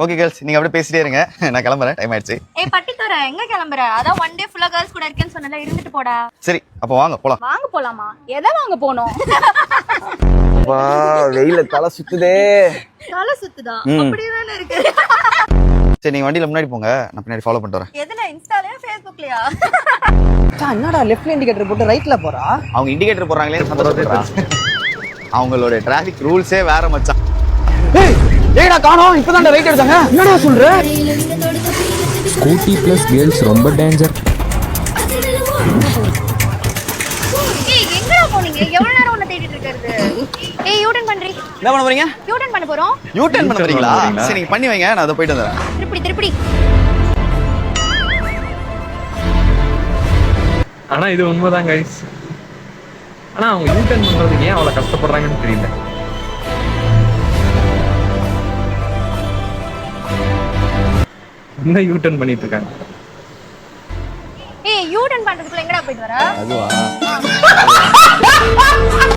Okay girls, நீங்க அப்படியே பேசிட்டே இருங்க, நான் கிளம்புறேன், டைம் ஆயிடுச்சு. ஏய் பட்டித்தோர, எங்க கிளம்புற? அதான் ஒன் டே ஃபுல்லா கேர்ள்ஸ் கூட இருக்கேன்னு சொன்னல, இருந்துட்டு போடா. சரி, அப்போ வாங்க போலாம். வாங்க போலாமா? எதை வாங்க போனோம்? வா, வெயில தலை சுத்துதே. தலை சுத்துதா? அப்படியே தானே இருக்கு. சரி, நீங்க வண்டியில முன்னாடி போங்க, நான் பின்னாடி ஃபாலோ பண்ணிட்டு வரேன். எதுல? இன்ஸ்டாலயா ஃபேஸ்புக்லயா? என்னடா லெஃப்ட்ல இண்டிகேட்டர் போட்டு ரைட்ல போறா? அவங்க இண்டிகேட்டர் போடுறாங்களே சந்தோஷப்படுறா. அவங்களோட டிராஃபிக் ரூல்ஸே வேற மச்சான். ஏய் ஏடா காணோம், இப்பதான் ரைட் எடுத்தாங்க. என்னடா சொல்ற? ஸ்கூட்டி பிளஸ் கேர்ள்ஸ் ரொம்ப டேஞ்சர். ஏய் எங்கடா போனீங்க? எவ்வளவு நேரம் உன்னை தேடிட்டு இருக்கிறது? ஏய் யூ டர்ன் பண்றீ. என்ன பண்ண போறீங்க? யூ டர்ன் பண்ண போறோம். யூ டர்ன் பண்ண போறீங்களா? சரி, நீங்க பண்ணி வைங்க, நான் அதை போயிட்டு வந்துடுறேன். திருப்பி. ஆனா இது உண்மைதான் கைஸ். ஆனா அவங்க யூட்டர்ன் பண்றதுக்கு ஏன் அவ்வளவு கஷ்டப்படுறாங்கன்னு தெரியல. என்ன யூட்டர்ன் பண்ணிட்டு இருக்காங்க? ஏய் யூ டர்ன் பண்றதுக்குள்ள எங்கடா போயிட்டு வர? அதுவா?